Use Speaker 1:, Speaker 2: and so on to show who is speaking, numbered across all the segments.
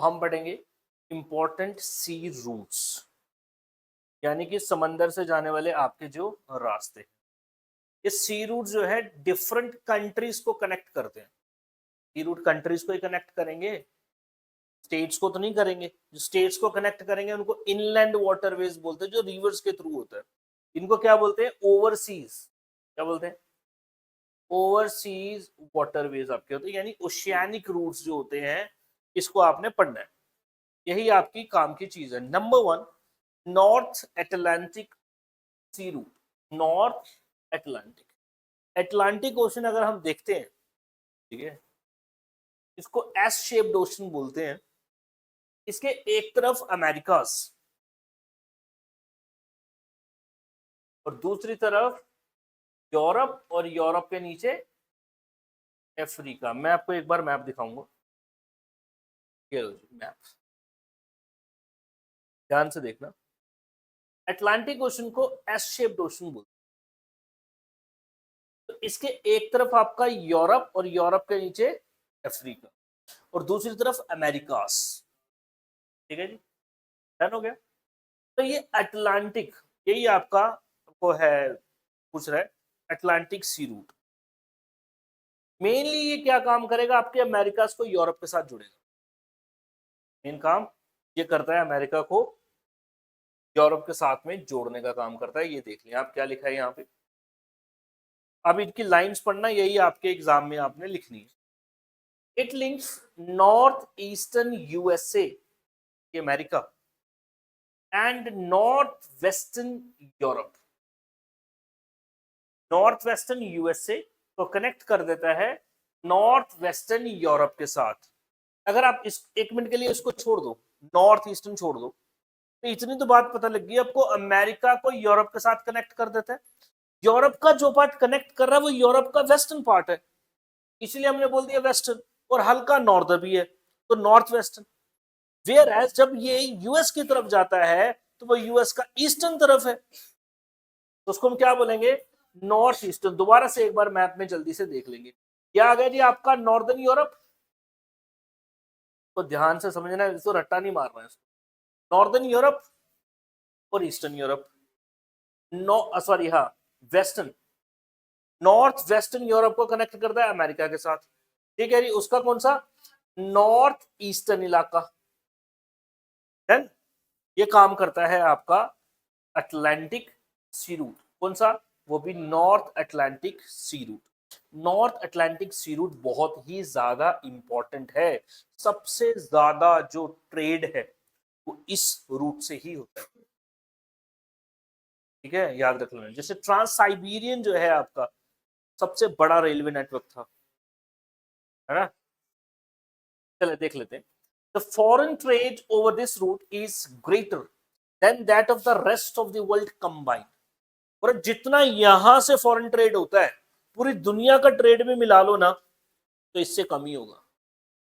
Speaker 1: हम पढ़ेंगे important sea routes, यानी कि समंदर से जाने वाले आपके जो रास्ते हैं। ये सी रूट जो है डिफरेंट कंट्रीज को कनेक्ट करते हैं। सी रूट कंट्रीज को ही कनेक्ट करेंगे, स्टेट्स को तो नहीं करेंगे। जो स्टेट्स को कनेक्ट करेंगे उनको इनलैंड वाटरवेज बोलते हैं, जो रिवर्स के थ्रू होता है। इनको क्या बोलते हैं? ओवरसीज। क्या बोलते हैं? ओवरसीज वाटरवेज आपके होते हैं, यानी ओशियानिक रूट्स जो होते हैं, इसको आपने पढ़ना है। यही आपकी काम की चीज है। Number 1, North Atlantic sea route. North Atlantic, Atlantic Ocean अगर हम देखते हैं, ठीक है, इसको एस शेप्ड ओशन बोलते हैं। इसके एक तरफ अमेरिकास और दूसरी तरफ यूरोप, और यूरोप के नीचे अफ्रीका। मैं आपको एक बार मैप दिखाऊंगा, ये लो जी मैप, ध्यान से देखना। अटलांटिक ओशन को एस शेप्ड ओशन बोलते हैं। तो इसके एक तरफ आपका यूरोप और यूरोप के नीचे अफ्रीका, और दूसरी तरफ अमेरिकास। ठीक है जी, डन हो गया। तो ये अटलांटिक, यही आपका को है, पूछ रहा है अटलांटिक सी रूट। मेनली ये क्या काम करेगा? आपके अमेरिकास को यूरोप के साथ जुड़ेगा। मेन काम ये करता है, अमेरिका को यूरोप के साथ में जोड़ने का काम करता है। ये देख लिया आप, क्या लिखा है यहाँ पे। अब इनकी लाइंस पढ़ना, यही आपके एग्जाम में आपने लिखनी है। It links north eastern USA, America, and north western Europe. North western USA को कनेक्ट कर देता है नॉर्थ वेस्टर्न यूरोप के साथ। अगर आप इस 1 मिनट के लिए इसको छोड़ दो, नॉर्थ ईस्टर्न छोड़ दो, तो इतनी तो बात पता लग गई आपको, अमेरिका को यूरोप के साथ कनेक्ट कर देता है। यूरोप का जो पार्ट कनेक्ट कर रहा है वो यूरोप का वेस्टर्न पार्ट है, इसलिए हमने बोल दिया वेस्टर्न, और हल्का नॉर्थ भी है, तो नॉर्थ वेस्टर्न। वेयर एज जब ये यूएस की तरफ जाता है तो वो यूएस का ईस्टर्न तरफ है, तो उसको हम क्या बोलेंगे? North eastern. दोबारा से एक बार मैप में जल्दी से देख लेंगे। क्या आ गया जी आपका? Northern Europe. तो ध्यान से समझना है, इसको रट्टा नहीं मारना है। नॉर्दर्न यूरोप और ईस्टर्न यूरोप, नो सॉरी हाँ, वेस्टर्न। नॉर्थ वेस्टर्न यूरोप को कनेक्ट करता है अमेरिका के साथ। ठीक है जी, उसका कौन सा? नॉर्थ ईस्टर्न इलाका। देन ये काम करता है आपका अटलांटिक सी रूट। कौन सा? वो भी North Atlantic sea route. North Atlantic sea route बहुत ही ज्यादा इंपॉर्टेंट है। सबसे ज्यादा जो ट्रेड है वो इस रूट से ही होता है। ठीक है, याद रख लेना। जैसे ट्रांस साइबेरियन जो है आपका सबसे बड़ा रेलवे नेटवर्क था, है ना। चलिए देख लेते हैं। The foreign trade over this route is greater than that of the rest of the world combined. और जितना यहां से फॉरेन ट्रेड होता है, पूरी दुनिया का ट्रेड में मिला लो ना, तो इससे कम ही होगा।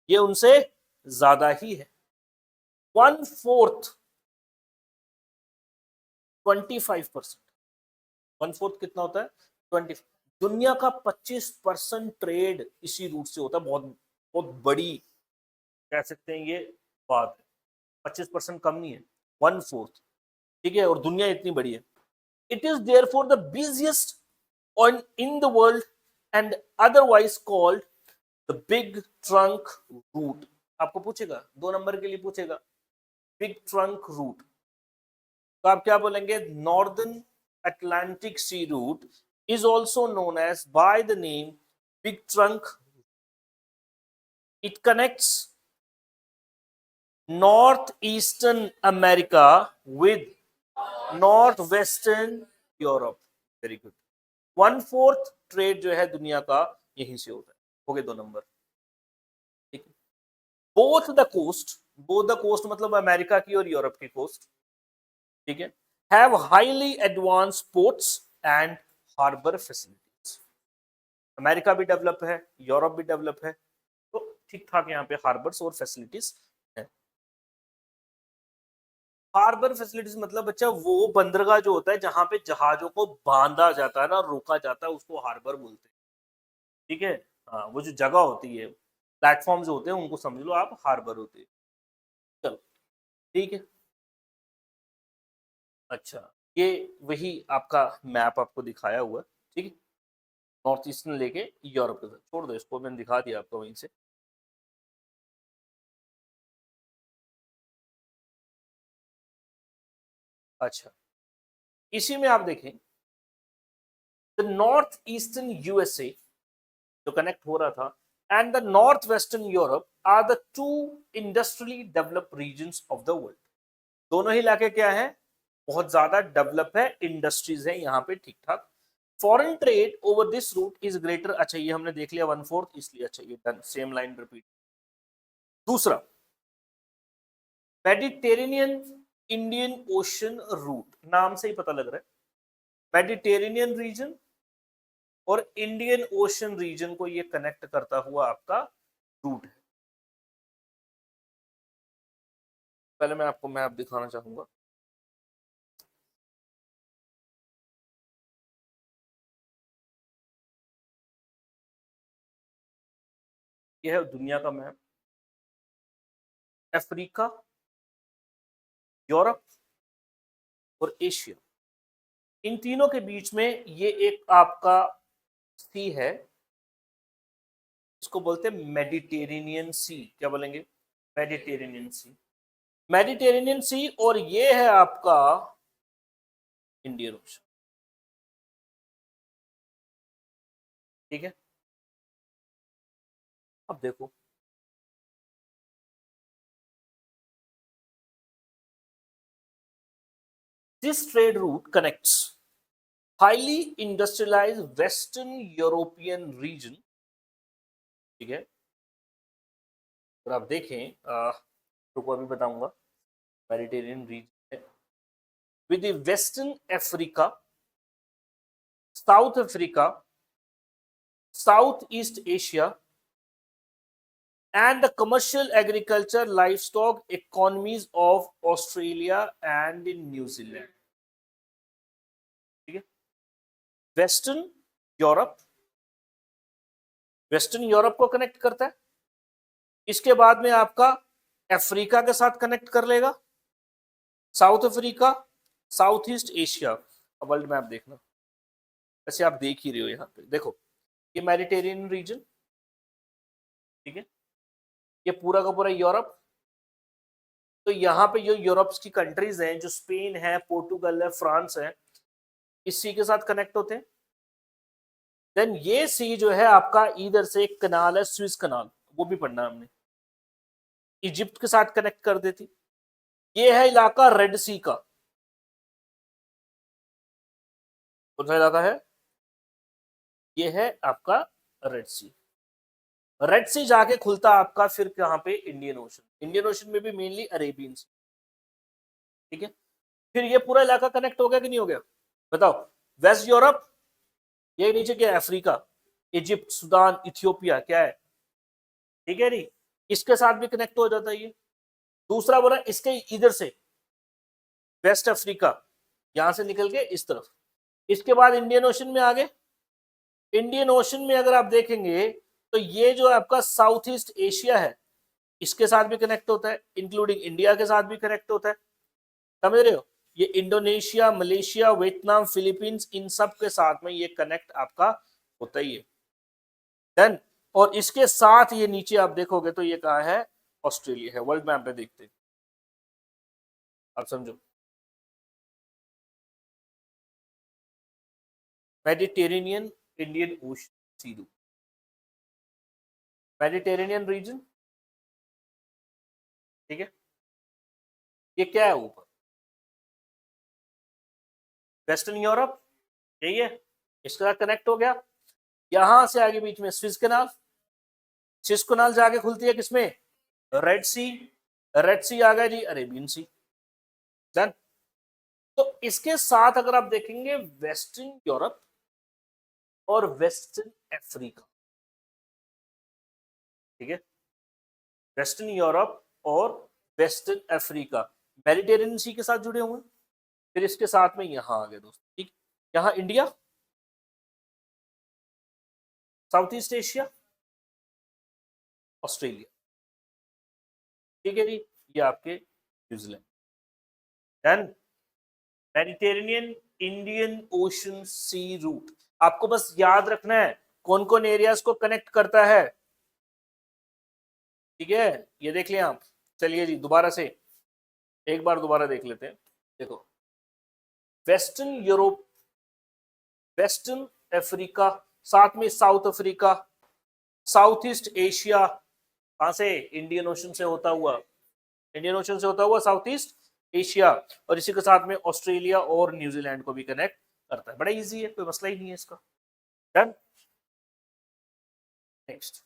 Speaker 1: ये उनसे ज्यादा ही है। 1/4, 25%। 1/4 कितना होता है? 20। दुनिया का 25% ट्रेड इसी रूट से होता है। बहुत बहुत बड़ी कह सकते हैं ये बात है। 25% कम नहीं है, 1/4। ठीक है, और दुनिया इतनी बड़ी है। It is therefore the busiest one in the world and otherwise called the big trunk route. आपको पूछेगा, 2 नंबर के लिए पूछेगा, बिग ट्रंक रूट। तो आप क्या बोलेंगे? Northern Atlantic sea route is also known as by the name big trunk. It connects northeastern America with northwestern Europe. Very good. 1/4 trade जो है दुनिया का यहीं से होता है। हो गए 2 नंबर। ठीक है। बोथ द कोस्ट मतलब अमेरिका की और यूरोप की कोस्ट, ठीक है, have highly advance ports and harbour facilities. America भी डेवलप है, यूरोप भी डेवलप है, तो ठीक ठाक यहाँ पे हार्बर्स और फैसिलिटीज है। हार्बर फैसिलिटीज मतलब बच्चा वो बंदरगाह जो होता है जहां पे जहाजों को बांधा जाता है ना, रोका जाता है, उसको हार्बर बोलते हैं। ठीक है, हाँ, वो जो जगह होती है, प्लेटफॉर्म जो होते हैं, उनको समझ लो आप हार्बर होते हैं। चलो ठीक है। अच्छा, ये वही आपका मैप आपको दिखाया हुआ है, ठीक है, नॉर्थ ईस्टर्न लेके यूरोप के साथ, छोड़ दो इसको, मैंने दिखा दिया आपको वहीं से। अच्छा, इसी में आप देखें द नॉर्थ ईस्टर्न यूएसए जो कनेक्ट हो रहा था and the north western Europe are the two industrially developed regions of the world. दोनों ही इलाके क्या है, बहुत ज्यादा डेवलप है, इंडस्ट्रीज है यहाँ पे ठीक ठाक। Foreign trade over this route is greater, अच्छा ये हमने देख लिया 1/4, इसलिए अच्छा ये डन, सेम लाइन रिपीट। दूसरा, मेडिटेरेनियन इंडियन ओशन रूट, नाम से ही पता लग रहा है मेडिटेरेनियन रीजन और इंडियन ओशन रीजन को ये कनेक्ट करता हुआ आपका रूट है। पहले मैं आपको मैप दिखाना चाहूंगा। यह है दुनिया का मैप, अफ्रीका, यूरोप और एशिया, इन तीनों के बीच में ये एक आपका सी है, इसको बोलते हैं मेडिटेरेनियन सी। क्या बोलेंगे, मेडिटेरेनियन सी, मेडिटेरेनियन सी, और ये है आपका इंडियन ओशन, ठीक है। अब देखो, this trade route connects highly industrialized western European region, ठीक है। और आप देखें, रुको अभी बताऊंगा, मेडिटेरियन रीजन है with the western Africa, south Africa, south east Asia and the commercial agriculture livestock economies of Australia and in New Zealand, ठीक है। वेस्टर्न यूरोप, वेस्टर्न यूरोप को कनेक्ट करता है, इसके बाद में आपका अफ्रीका के साथ कनेक्ट कर लेगा, south Africa, south east Asia. World map देखना, वैसे आप देख ही रहे हो, यहाँ पे देखो ये मेडिटेरियन रीजन, ठीक है, ये पूरा का पूरा यूरोप। तो यहाँ पे जो यूरोप की कंट्रीज हैं, जो स्पेन है, पोर्टुगल है, फ्रांस है, इस सी के साथ कनेक्ट होते हैं। देन ये सी जो है आपका, इधर से एक कनाल है स्विस कनाल, वो भी पढ़ना हमने, इजिप्ट के साथ कनेक्ट कर देती। ये है इलाका रेड सी का, कौन सा इलाका है, ये है आपका रेड सी। रेड सी जाके खुलता आपका फिर कहां पे, इंडियन ओशन, इंडियन ओशन में भी मेनली अरेबियन सी, ठीक है। फिर ये पूरा इलाका कनेक्ट हो गया कि नहीं हो गया, बताओ। वेस्ट यूरोप, ये नीचे क्या है, अफ्रीका, इजिप्ट, सूडान, इथियोपिया, क्या है, ठीक है। नहीं, इसके साथ भी कनेक्ट हो जाता है ये। दूसरा बोला इसके इधर से वेस्ट अफ्रीका, यहां से निकल के इस तरफ, इसके बाद इंडियन ओशन में आ गए। इंडियन ओशन में अगर आप देखेंगे तो ये जो आपका साउथ ईस्ट एशिया है, इसके साथ भी कनेक्ट होता है, इंक्लूडिंग इंडिया के साथ भी कनेक्ट होता है, समझ रहे हो। ये इंडोनेशिया, मलेशिया, वियतनाम, फिलीपींस, इन सब के साथ में ये कनेक्ट आपका होता ही है। डन। और इसके साथ ये नीचे आप देखोगे तो ये कहा है, ऑस्ट्रेलिया है। वर्ल्ड मैप में देखते हैं, आप समझो, Mediterranean Indian Ocean sea root, Mediterranean reason, ठीक है। ये क्या है ऊपर, वेस्टर्न यूरोप, यही है, इसके साथ कनेक्ट हो गया। यहां से आगे बीच में स्विस कनाल, स्विस कनाल जाके खुलती है किसमें, रेड सी, रेड सी आ गया जी, अरेबियन सी। डन। तो इसके साथ अगर आप देखेंगे वेस्टर्न यूरोप और वेस्टर्न अफ्रीका, ठीक है, वेस्टर्न यूरोप और वेस्टर्न अफ्रीका मेडिटेरेनियन सी के साथ जुड़े हुए हैं। फिर इसके साथ में यहां आ गए दोस्तों, ठीक, यहां India, South east Asia, Australia, ठीक है जी। ये आपके New Zealand. Done. Mediterranean Indian Ocean sea route, आपको बस याद रखना है कौन कौन एरियाज को कनेक्ट करता है, ठीक है, ये देख लिया आप। चलिए जी दोबारा से एक बार दोबारा देख लेते हैं। देखो, वेस्टर्न यूरोप, वेस्टर्न अफ्रीका, साथ में south Africa, south east Asia, कहां से, इंडियन ओशन से होता हुआ, इंडियन ओशन से होता हुआ साउथ ईस्ट एशिया, और इसी के साथ में ऑस्ट्रेलिया और न्यूजीलैंड को भी कनेक्ट करता है। बड़ा इजी है, कोई मसला ही नहीं है इसका। Done. Next,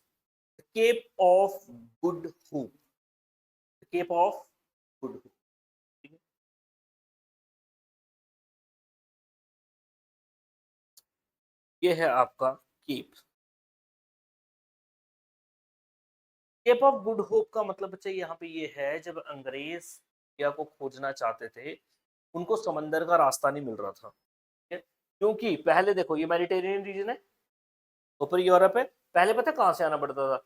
Speaker 1: cape of good hope, cape of good hope, ये है आपका cape. Cape of good hope का मतलब बच्चा यहाँ पे ये है, जब अंग्रेज इंडिया को खोजना चाहते थे, उनको समंदर का रास्ता नहीं मिल रहा था, क्योंकि पहले देखो ये मेडिटेरेनियन रीजन है, ऊपर यूरोप है, पहले पता कहां से आना पड़ता था,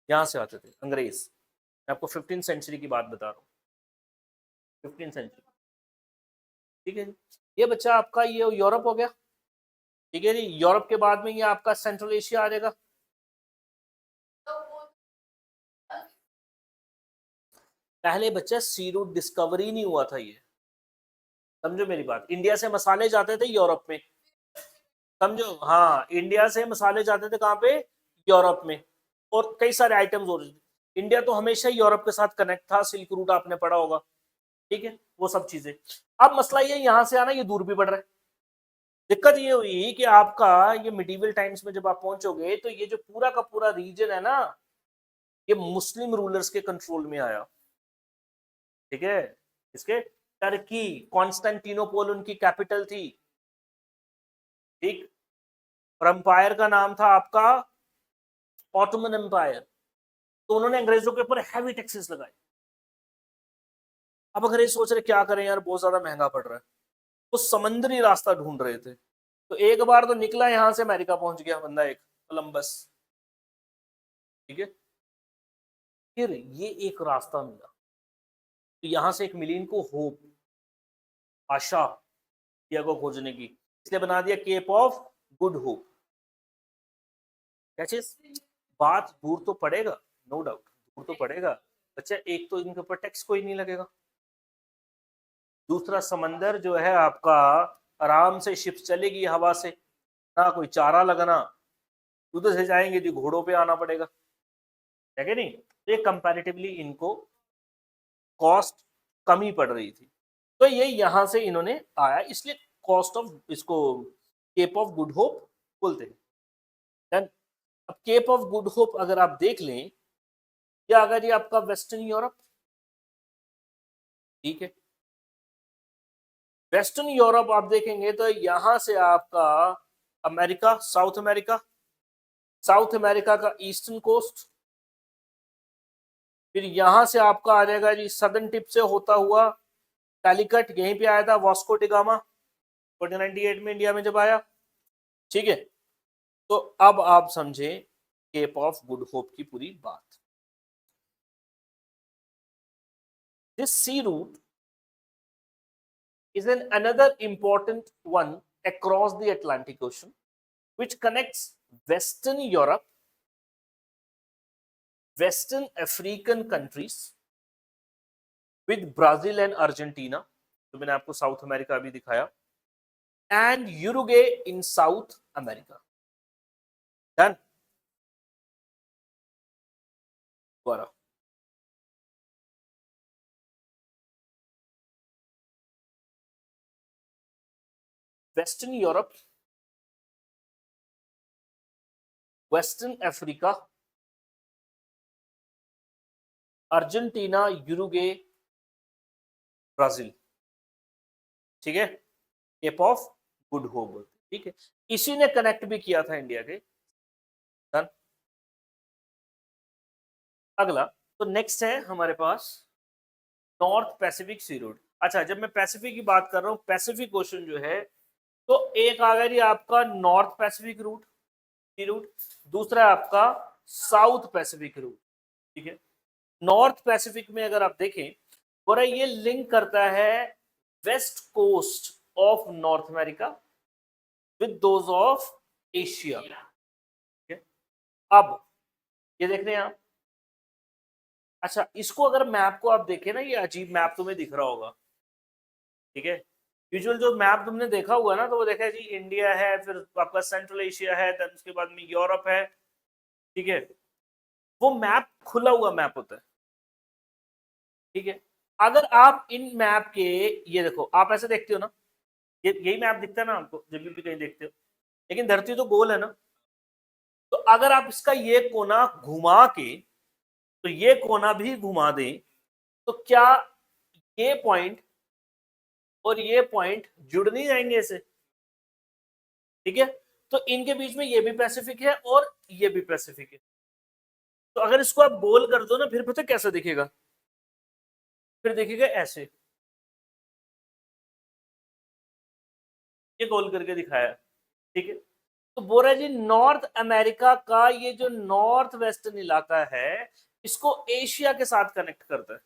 Speaker 1: यहाँ से आते थे अंग्रेज। मैं आपको 15th सेंचुरी की बात बता रहा हूँ, 15th सेंचुरी, ठीक है। ये बच्चा आपका ये यूरोप हो गया, ठीक है जी। यूरोप के बाद में ये आपका सेंट्रल एशिया आ जाएगा। पहले बच्चा सी रूट डिस्कवरी नहीं हुआ था, ये समझो मेरी बात। इंडिया से मसाले जाते थे यूरोप में, समझो, हाँ, इंडिया से मसाले जाते थे कहाँ पे, यूरोप में, और कई सारे आइटम्स और इंडिया तो हमेशा यूरोप के साथ कनेक्ट था, सिल्क रूट आपने पढ़ा होगा, ठीक है, वो सब चीजें। अब मसला ये यहां से आना, ये दूर भी पड़ रहा है। दिक्कत ये हुई कि आपका ये मिडीवल टाइम्स में जब आप पहुंचोगे तो ये जो पूरा का पूरा रीजन है ना, ये मुस्लिम रूलर्स के कंट्रोल में आया, ठीक है। इसके टर्की, कॉन्स्टेंटिनोपोल उनकी कैपिटल थी, ठीक। और एम्पायर का नाम था आपका ऑटोमन एम्पायर। तो उन्होंने अंग्रेजों के ऊपर हैवी टैक्सेस लगाए। अब अंग्रेज सोच रहे क्या करें यार, बहुत ज्यादा महंगा पड़ रहा है, वो समुद्री रास्ता ढूंढ रहे थे। तो एक बार तो निकला यहां से, अमेरिका पहुंच गया बंदा एक, कोलंबस, ठीक है। फिर ये एक रास्ता मिला, तो यहां से एक मिली इनको होप, आशा इंडिया को खोजने की, इसलिए बना दिया केप ऑफ गुड होप। क्या चीज, बात दूर तो पड़ेगा, नो डाउट दूर तो पड़ेगा बच्चा। एक तो इनके ऊपर टैक्स कोई नहीं लगेगा, दूसरा समंदर जो है आपका आराम से शिप चलेगी हवा से, ना कोई चारा लगना, उधर से जाएंगे तो घोड़ों पे आना पड़ेगा, है कि नहीं। तो ये कंपैरेटिवली इनको कॉस्ट कमी पड़ रही थी, तो ये यहां से इन्होंने आया, इसलिए कॉस्ट ऑफ, इसको केप ऑफ गुड होप बोलते हैं। Then, अब केप ऑफ गुड होप अगर आप देख लें, क्या अगर ये आपका वेस्टर्न यूरोप, ठीक है, वेस्टर्न यूरोप आप देखेंगे तो यहां से आपका America, south America, south America का ईस्टर्न कोस्ट, फिर यहां से आपका आ जाएगा जी सदर्न टिप से होता हुआ कैलिकट, यहीं पे आया था वास्को डिगामा 1498 में इंडिया में जब आया, ठीक है। तो अब आप समझे केप ऑफ गुड होप की पूरी बात। This sea route is another important one across the Atlantic Ocean, which connects Western Europe, Western African countries with Brazil and Argentina, तो मैंने आपको साउथ अमेरिका भी दिखाया, and Uruguay in South America. Done. दोबारा, Western Europe, Western Africa, Argentina, Uruguay, Brazil, ठीक है, cap of good hope बोलते, ठीक है। इसी ने कनेक्ट भी किया था इंडिया के। डन। अगला, तो नेक्स्ट है हमारे पास नॉर्थ पैसिफिक सी रूट। अच्छा, जब मैं पैसिफिक की बात कर रहा हूं, पैसिफिक ओशन जो है, तो एक आ गया जी आपका नॉर्थ पैसिफिक रूट, सी रूट, दूसरा है आपका साउथ पैसिफिक रूट, ठीक है। नॉर्थ पैसिफिक में अगर आप देखें और ये लिंक करता है west coast of north America with those of Asia, ठीक है। अब ये देख रहे हैं आप, अच्छा इसको अगर मैप को आप देखें ना, ये अजीब मैप तुम्हें दिख रहा होगा, ठीक है। यूजुअल जो मैप तुमने देखा हुआ ना, तो वो देखा है जी इंडिया है, फिर आपका सेंट्रल एशिया है, देन उसके बाद में यूरोप है, ठीक है। वो मैप खुला हुआ मैप होता है, ठीक है। अगर आप इन मैप के, ये देखो आप ऐसे देखते हो ना, ये यही मैप दिखता है ना आपको जब भी कहीं देखते हो, लेकिन धरती तो गोल है ना, तो अगर आप इसका ये कोना घुमा के, तो ये कोना भी घुमा दें, तो क्या ये पॉइंट और ये पॉइंट जुड़ नहीं जाएंगे ऐसे, ठीक है। तो इनके बीच में ये भी पैसिफिक है और ये भी पैसिफिक है। तो अगर इसको आप गोल कर दो ना, फिर पता कैसा दिखेगा, फिर देखिएगा ऐसे, ये गोल करके दिखाया, ठीक है। तो बोल रहा है जी नॉर्थ अमेरिका का ये जो नॉर्थ वेस्टर्न इलाका है, इसको एशिया के साथ कनेक्ट करता है,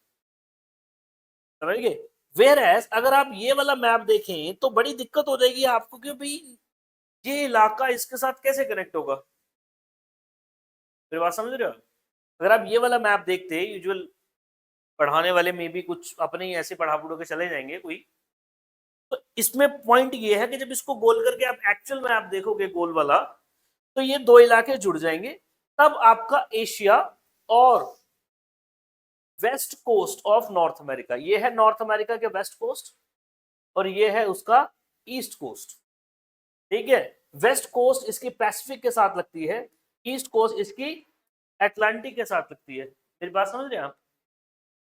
Speaker 1: समझ गए। वेयर एज अगर आप ये वाला मैप देखें तो बड़ी दिक्कत हो जाएगी आपको कि भाई ये इलाका इसके साथ कैसे कनेक्ट होगा, मेरी बात समझ रहे हो। अगर आप ये वाला मैप देखते, यूजुअल पढ़ाने वाले में भी कुछ अपने ही ऐसे पढ़ा पढ़ो के चले जाएंगे कोई, तो इसमें पॉइंट ये है कि जब इसको गोल करके आप एक्चुअल मैप देखोगे गोल वाला, तो ये दो इलाके जुड़ जाएंगे, तब आपका एशिया और west coast of north America, ये है नॉर्थ अमेरिका के वेस्ट कोस्ट और ये है उसका ईस्ट कोस्ट, ठीक है। वेस्ट कोस्ट इसकी पैसिफिक के साथ लगती है, ईस्ट कोस्ट इसकी अटलांटिक के साथ लगती है, मेरी बात समझ रहे हैं आप।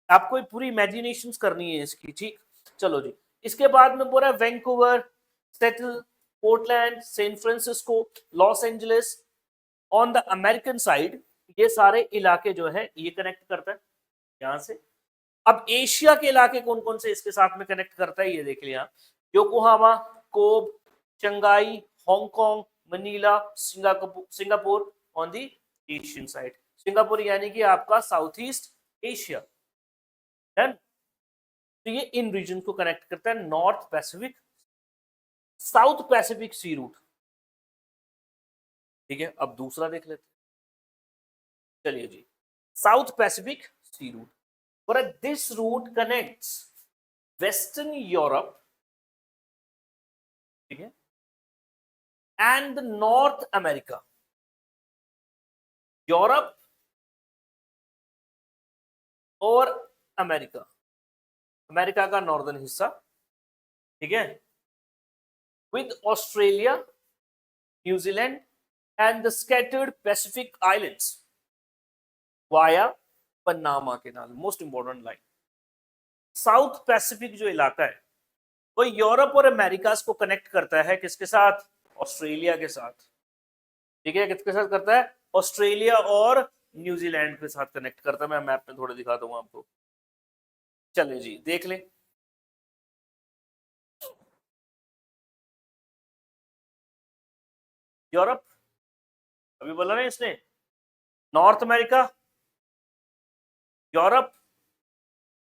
Speaker 1: आपको पूरी इमेजिनेशन करनी है इसकी, ठीक। चलो जी, इसके बाद में बोला Vancouver, Seattle, Portland, San Francisco, Los Angeles on the American side, ये सारे इलाके जो है ये कनेक्ट करता है यहां से। अब एशिया के इलाके कौन कौन से इसके साथ में कनेक्ट करता है, ये देख लिया, Yokohama, Kobe, Shanghai, Hong Kong, Manila, Singapore on the Asian side. Singapore यानी कि आपका साउथ ईस्ट एशिया है, तो ये इन रीजन को कनेक्ट करता है, north Pacific south Pacific sea route, ठीक है। अब दूसरा देख लेते हैं, चलिए जी, साउथ पैसिफिक सी रूट, पर this route connects western Europe, ठीक है, एंड नॉर्थ अमेरिका, यूरोप और अमेरिका, अमेरिका का नॉर्दर्न हिस्सा, ठीक है, with Australia, New Zealand and the scattered Pacific islands via Panama canal. Most important line, south Pacific जो इलाका है वो यूरोप और अमेरिका को कनेक्ट करता है, किसके साथ, ऑस्ट्रेलिया के साथ, ठीक है। किसके साथ करता है, ऑस्ट्रेलिया और न्यूजीलैंड के साथ कनेक्ट करता है। मैं मैप में थोड़ा दिखा दूंगा आपको, चलिए जी देख ले। यूरोप अभी बोला ना इसने, नॉर्थ अमेरिका, यूरोप,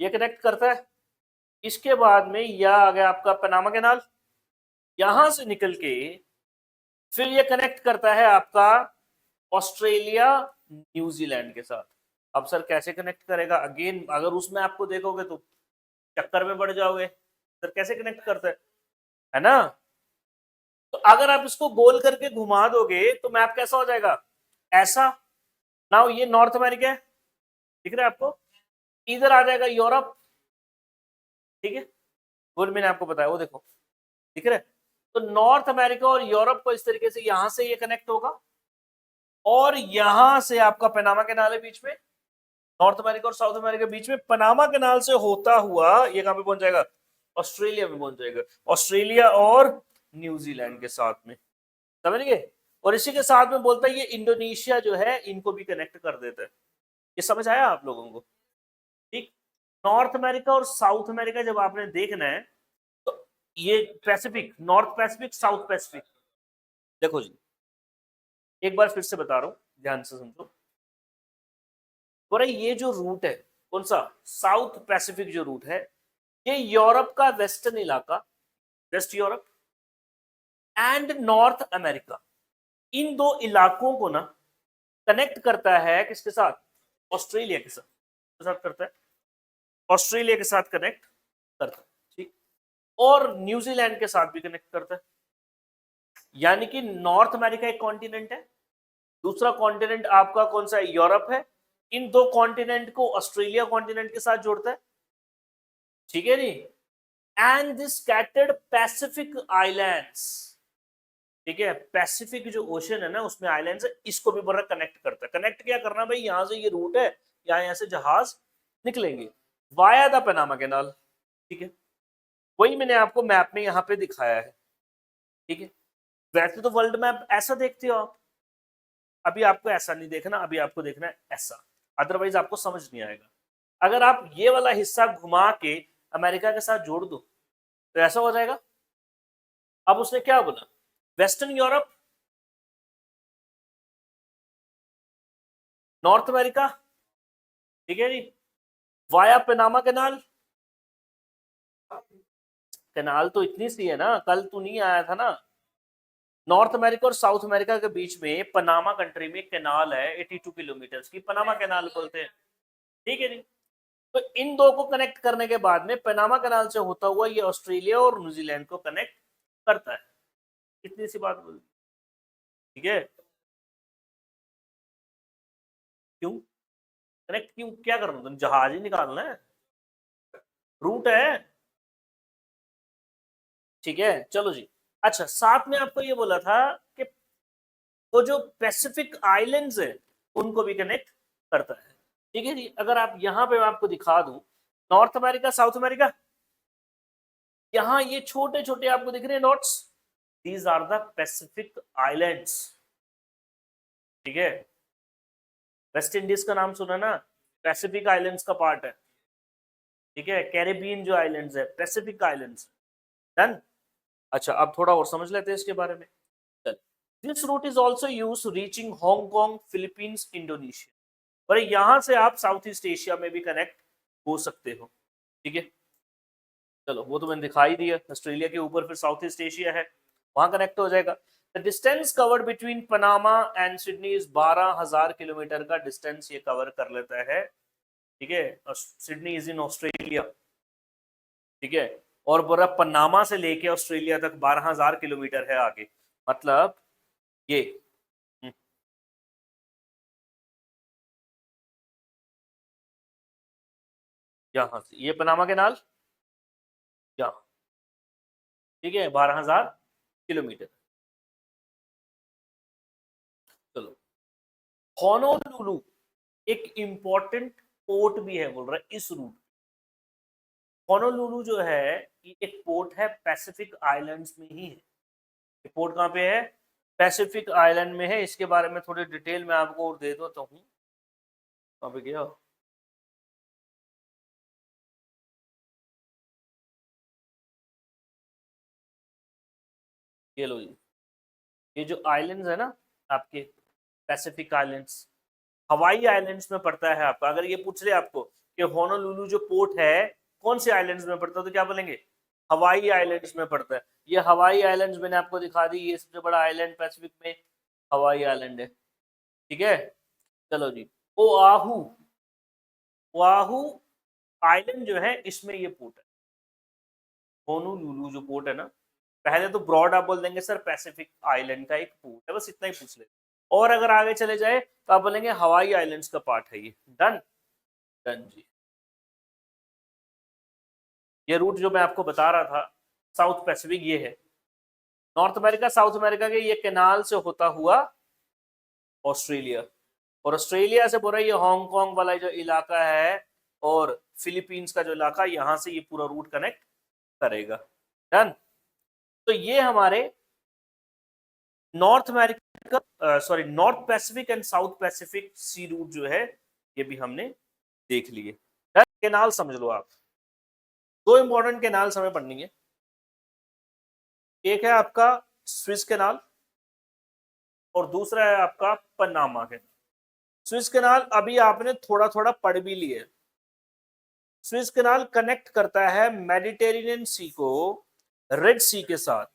Speaker 1: ये कनेक्ट करता है। इसके बाद में यह आ गया आपका पनामा कैनाल, यहां से निकल के फिर ये कनेक्ट करता है आपका ऑस्ट्रेलिया न्यूजीलैंड के साथ। अब सर कैसे कनेक्ट करेगा, अगेन अगर उसमें आपको देखोगे तो चक्कर में पड़ जाओगे, सर कैसे कनेक्ट करता है ना। तो अगर आप इसको गोल करके घुमा दोगे तो मैप कैसा हो जाएगा, ऐसा। नाउ ये नॉर्थ अमेरिका है, दिख रहा है आपको, इधर आ जाएगा यूरोप, ठीक है, वो मैंने आपको बताया, वो देखो दिख रहा है। तो नॉर्थ अमेरिका और यूरोप को इस तरीके से यहां से ये कनेक्ट होगा, और यहां से आपका पनामा कैनाल है बीच में, नॉर्थ अमेरिका और साउथ अमेरिका बीच में, पनामा कैनाल से होता हुआ ये कहां पे पहुंच जाएगा, ऑस्ट्रेलिया में पहुंच जाएगा, ऑस्ट्रेलिया और न्यूजीलैंड के साथ में, समझ गए। और इसी के साथ में बोलता है ये इंडोनेशिया जो है इनको भी कनेक्ट कर देता है। ये समझ आया आप लोगों को, ठीक। नॉर्थ अमेरिका और साउथ अमेरिका जब आपने देखना है, तो ये Pacific, north Pacific, south Pacific, देखो जी एक बार फिर से बता रहा हूं, ध्यान से समझो। बोला ये जो रूट है कौन सा, साउथ पैसिफिक जो रूट है, ये यूरोप का वेस्टर्न इलाका, West Europe and north America, इन दो इलाकों को ना कनेक्ट करता है किसके साथ, ऑस्ट्रेलिया के साथ करता है, ऑस्ट्रेलिया के साथ कनेक्ट करता है, ठीक, और न्यूजीलैंड के साथ भी कनेक्ट करता है। यानी कि नॉर्थ अमेरिका एक कॉन्टिनेंट है, दूसरा कॉन्टिनेंट आपका कौन सा है, यूरोप है, इन दो कॉन्टिनेंट को ऑस्ट्रेलिया कॉन्टिनेंट के साथ जोड़ता है, ठीक है नहीं, and this scattered Pacific islands, ठीक है, पैसिफिक जो ओशन है ना उसमें आइलैंड्स है, इसको भी बड़ा कनेक्ट करता है। कनेक्ट क्या करना भाई, यहां से ये रूट है, यहाँ से जहाज निकलेंगे वाया द पनामा कैनाल, ठीक है, वही मैंने आपको मैप में यहाँ पे दिखाया है, ठीक है। वैसे तो वर्ल्ड मैप ऐसा देखते हो आप, अभी आपको ऐसा नहीं देखना, अभी आपको देखना है ऐसा, अदरवाइज आपको समझ नहीं आएगा। अगर आप ये वाला हिस्सा घुमा के अमेरिका के साथ जोड़ दो तो ऐसा हो जाएगा। अब उसने क्या बोला, वेस्टर्न यूरोप, नॉर्थ अमेरिका, ठीक है जी, वाया पनामा कैनाल, कैनाल तो इतनी सी है ना, कल तू नहीं आया था ना, नॉर्थ अमेरिका और साउथ अमेरिका के बीच में पनामा कंट्री में कैनाल है 82 किलोमीटर की, पनामा कैनाल बोलते हैं, ठीक है जी। तो इन दो को कनेक्ट करने के बाद में पनामा कैनाल से होता हुआ ये ऑस्ट्रेलिया और न्यूजीलैंड को कनेक्ट करता है, इतनी सी बात बोल, ठीक है। क्यों कनेक्ट, क्यों, क्या करना तुम, जहाज ही निकालना है, रूट है, ठीक है, चलो जी। अच्छा, साथ में आपको ये बोला था कि वो जो पैसिफिक आइलैंड्स है उनको भी कनेक्ट करता है, ठीक है जी। अगर आप यहाँ पे आपको दिखा दूं, नॉर्थ अमेरिका साउथ अमेरिका, यहाँ ये छोटे छोटे आपको दिख रहे हैं notes, these are the Pacific islands, ठीक है। वेस्ट इंडीज का नाम सुना ना, पैसिफिक आइलैंड्स का पार्ट है, ठीक है, कैरेबियन जो आइलैंड्स है पैसिफिक आइलैंड्स, डन। अच्छा, अब थोड़ा और समझ लेते हैं इसके बारे में। This route is also use reaching Hong Kong, Philippines, Indonesia, और यहां से आप साउथ ईस्ट एशिया में भी कनेक्ट हो सकते हो, ठीक है। चलो वो तो मैंने दिखाई दिया, ऑस्ट्रेलिया के ऊपर फिर साउथ ईस्ट एशिया है, वहां कनेक्ट हो जाएगा। The distance covered between Panama and Sydney is 12,000 kilometre का डिस्टेंस ये कवर कर लेता है, ठीक है। सिडनी इज इन ऑस्ट्रेलिया, ठीक है, और पूरा पनामा से लेके ऑस्ट्रेलिया तक 12,000 किलोमीटर है आगे, मतलब ये यहाँ से ये पनामा कैनाल यहाँ, ठीक है, 12,000 किलोमीटर। चलो, होनोलुलु एक इंपॉर्टेंट पोर्ट भी है बोल रहा है इस रूट। होनोलुलु जो है ये एक पोर्ट है, पैसिफिक आइलैंड्स में ही है, ये पोर्ट कहाँ पे है, पैसिफिक आइलैंड में है। इसके बारे में थोड़ी डिटेल में आपको और दे देता हूँ, कहाँ पे गया, ये लो जी, ये जो आइलैंड्स है ना आपके, पैसिफिक आइलैंड्स, हवाई आइलैंड्स में पड़ता है आपका। अगर ये पूछ ले आपको कि होनोलुलु जो पोर्ट है कौन से आइलैंड्स में पड़ता है, तो क्या बोलेंगे, हवाई आइलैंड्स में पड़ता है। ये हवाई आइलैंड्स मैंने आपको दिखा दी, ये सबसे बड़ा आइलैंड पैसिफिक में हवाई आइलैंड है, ठीक है। चलो जी, ओआहू, ओआहू आइलैंड जो है इसमें ये पोर्ट है, होनोलुलु जो पोर्ट है ना, पहले तो ब्रॉड आप बोल देंगे सर पैसिफिक आइलैंड का एक पोर्ट है, बस इतना ही पूछ ले, और अगर आगे चले जाए तो आप बोलेंगे हवाई आइलैंड्स का पार्ट है ये, डन। डन जी, ये रूट जो मैं आपको बता रहा था साउथ पैसिफिक ये है, नॉर्थ अमेरिका साउथ अमेरिका के ये कैनाल से होता हुआ ऑस्ट्रेलिया, और ऑस्ट्रेलिया से पूरा ये हांगकांग वाला जो इलाका है और फिलीपींस का जो इलाका, यहां से ये पूरा रूट कनेक्ट करेगा, डन। तो ये हमारे north America, sorry north Pacific and south Pacific sea route जो है ये भी हमने देख लिए। कैनाल समझ लो आप, दो इंपॉर्टेंट कैनाल्स हमें पढ़नी है, एक है आपका स्विस कैनाल और दूसरा है आपका पनामा कैनाल, स्विस कैनाल अभी आपने थोड़ा थोड़ा पढ़ भी लिया। स्विस कैनाल कनेक्ट करता है मेडिटेरेनियन सी को रेड सी के साथ।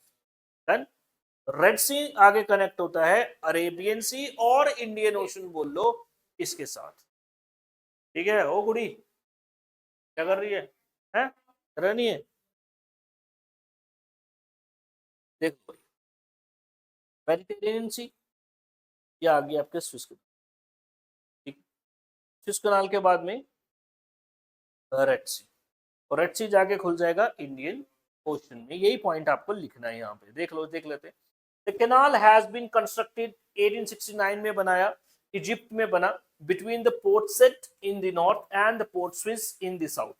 Speaker 1: रेड सी आगे कनेक्ट होता है अरेबियन सी और इंडियन ओशन बोल लो इसके साथ। ठीक है, ओ गुड़ी क्या कर रही है रनी है। देखो मेडिटेरेनियन सी, ये आ गई आपके स्विस कैनाल। ठीक, स्विस कैनाल के बाद में रेड सी, और रेड सी जाके खुल जाएगा इंडियन ओशन में। यही पॉइंट आपको लिखना है यहाँ पे। देख लो, देख लेते हैं। The canal has been constructed 1869 में बनाया, इजिप्ट में बना, between the port Said in the north and the port Suez in the south,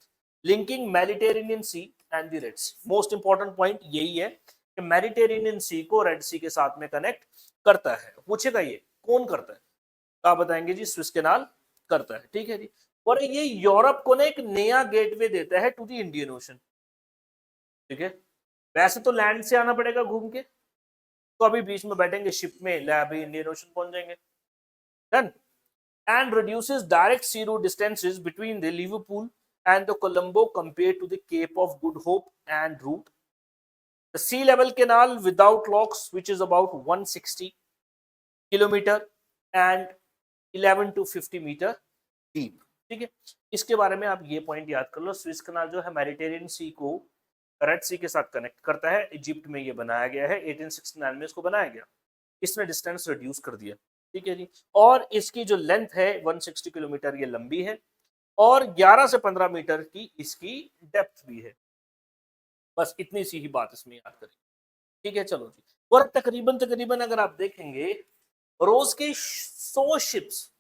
Speaker 1: linking Mediterranean sea and the red sea. Most important point यही है कि मेडिटेरेनियन सी को red सी के साथ में कनेक्ट करता है। पूछेगा ये कौन करता है, तो आप बताएंगे जी स्विस कैनाल करता है। ठीक है जी। और ये यूरोप को ना एक नया गेटवे देता है टू द इंडियन ओशन। ठीक है, वैसे तो लैंड से आना पड़ेगा घूम के, तो अभी बीच में बैठेंगे शिप में, ले अभी इंडियन ओशन पहुंच जाएंगे। Done. And reduces direct sea route distances between the Liverpool and the Colombo compared to the Cape of Good Hope and route. The sea level canal without locks, which is about 160 kilometer and 11 to 50 meter deep. ठीक है, इसके बारे में आप ये point याद कर लो। Swiss canal जो है मेडिटेरियन सी को रेड सी के साथ कनेक्ट करता है। इजिप्ट में ये बनाया गया है, 1869 में इसको बनाया गया। इसने डिस्टेंस रिड्यूस कर दिया। ठीक है जी। और इसकी जो लेंथ है 160 किलोमीटर ये लंबी है, और 11 से 15 मीटर की इसकी डेप्थ भी है। बस इतनी सी ही बात इसमें याद करें। ठीक है, चलो जी। और तकरीबन तकरीबन अगर आप देखेंगे रोज के 100 शिप्स,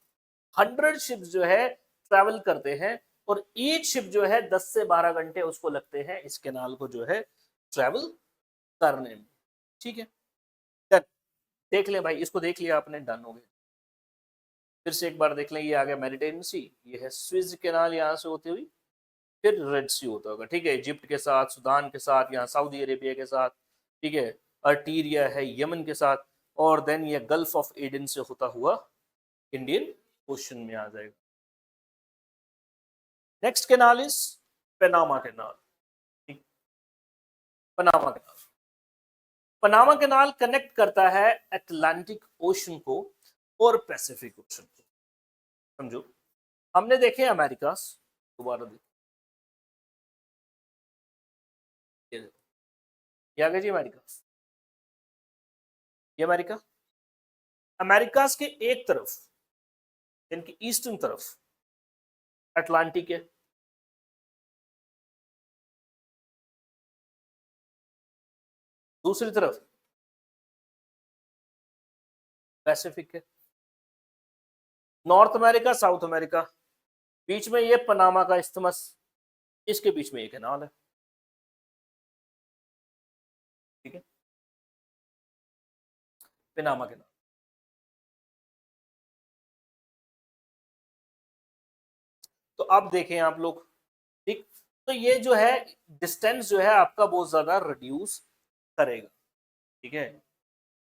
Speaker 1: 100 शिप्स जो है ट्रैवल करते हैं, और ईच शिप जो है 10 से 12 घंटे उसको लगते हैं इस कैनाल को जो है ट्रैवल करने में। ठीक है, देख ले भाई, इसको देख लिया आपने, डन हो गया। फिर से एक बार देख लें, ये आ गया मेडिटेरियन सी, ये है स्विस कैनाल, यहाँ से होती हुई फिर रेड सी होता होगा। ठीक है, इजिप्ट के साथ, सूडान के साथ, यहाँ सऊदी अरेबिया के साथ, ठीक है, अर्टीरिया है यमन के साथ, और देन ये गल्फ ऑफ एडन से होता हुआ इंडियन ओशन में आ जाएगा। Next canal is Panama canal. Panama canal, Panama canal connect करता है अटलांटिक ओशन को और पैसिफिक ओशन को। समझो, हमने देखे अमेरिका, दोबारा देखो, ये आ गया जी अमेरिका। ये अमेरिका, अमेरिका के एक तरफ इनकी ईस्टर्न तरफ अटलांटिक है, दूसरी तरफ पैसिफिक है। नॉर्थ अमेरिका, साउथ अमेरिका, बीच में ये पनामा का इस्थमस, इसके बीच में ये कैनाल है। ठीक है, पनामा कैनाल। तो अब देखें आप लोग, ठीक, तो ये जो है डिस्टेंस जो है आपका बहुत ज्यादा रिड्यूस करेगा। ठीक है,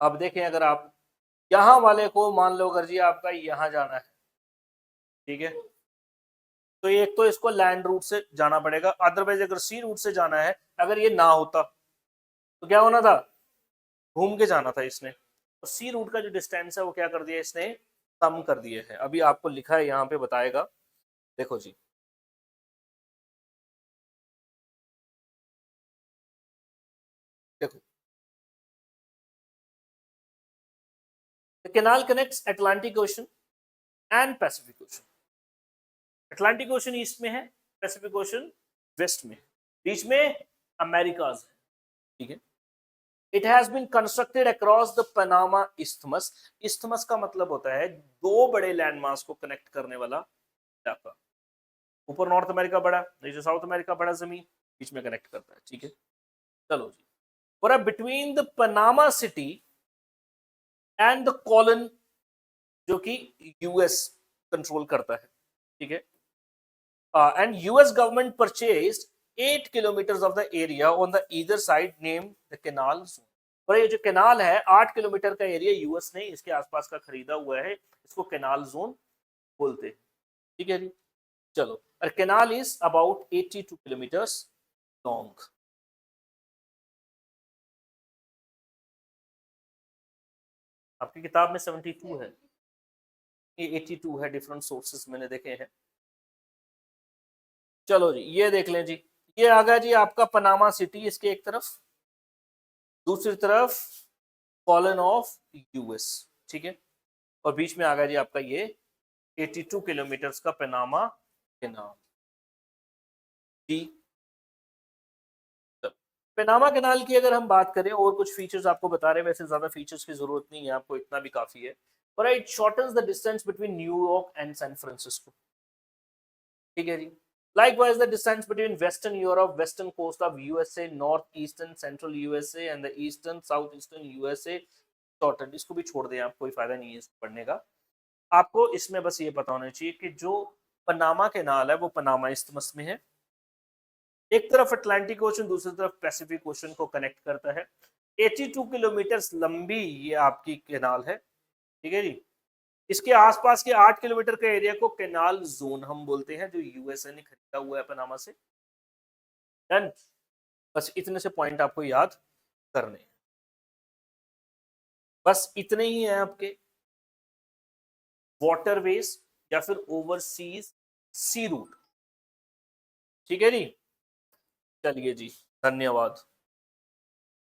Speaker 1: अब देखें अगर आप यहां वाले को मान लो अगर जी आपका यहां जाना है, ठीक है, तो एक तो इसको लैंड रूट से जाना पड़ेगा, अदरवाइज अगर सी रूट से जाना है, अगर ये ना होता तो क्या होना था, घूम के जाना था इसने। तो सी रूट का जो डिस्टेंस है वो क्या कर दिया इसने, कम कर दिया है। अभी आपको लिखा है यहाँ पे बताएगा, देखो जी, देखो, the canal connects Atlantic ocean and Pacific ocean. Atlantic ocean east में है, पैसिफिक ओशन वेस्ट में, बीच में अमेरिकाज है। ठीक है, it has been constructed across the Panama isthmus. Isthmus का मतलब होता है दो बड़े लैंडमास को कनेक्ट करने वाला इलाका। ऊपर नॉर्थ अमेरिका बड़ा, नीचे साउथ अमेरिका बड़ा, जमीन बीच में कनेक्ट करता है। ठीक है, चलो जी। और अब between the Panama city and the colon, जो कि यूएस कंट्रोल करता है। ठीक है, and US government purchased 8 kilometers of the area on the either side named the canal zone। और ये जो कैनाल है 8 किलोमीटर का एरिया यूएस ने इसके आसपास का खरीदा हुआ है, इसको कैनाल जोन बोलते हैं, ठीक है जी। चलो, और canal is about 82 kilometres long. आपकी किताब में 72 है, ये 82 है, डिफरेंट सोर्सेस मैंने देखे हैं। चलो जी, ये देख लें जी, ये आ गया जी आपका पनामा सिटी, इसके एक तरफ, दूसरी तरफ कॉलन ऑफ यूएस, ठीक है, और बीच में आ गया जी आपका ये 82 किलोमीटर्स का पनामा कैनाल जी। पनामा कैनाल की अगर हम बात करें, और कुछ फीचर्स आपको बता रहे हैं, वैसे ज्यादा फीचर्स की जरूरत नहीं है, आपको इतना भी काफी है। पर it shortens the distance between New York and San Francisco, ठीक है जी। Likewise, the distance between Western Europe, western coast of USA, northeastern central USA and the eastern southeastern USA shortened। इसको भी छोड़ दें आप, कोई फायदा नहीं है इसको पढ़ने का। आपको इसमें बस ये पता होना चाहिए कि जो पनामा कैनाल है वो पनामा इस्थमस में है, एक तरफ अटलांटिक ओशन, दूसरी तरफ पैसिफिक ओशन को कनेक्ट करता है। 82 किलोमीटर लंबी ये आपकी कैनाल है, ठीक है जी। इसके आसपास के 8 किलोमीटर के एरिया को कैनाल जोन हम बोलते हैं, जो यूएसए ने खरीदा हुआ है पनामा से। डन। बस इतने से पॉइंट आपको याद करने हैं, बस इतने ही हैं आपके वाटरवेज या फिर ओवरसीज सी रूट, ठीक है जी। चलिए जी, धन्यवाद।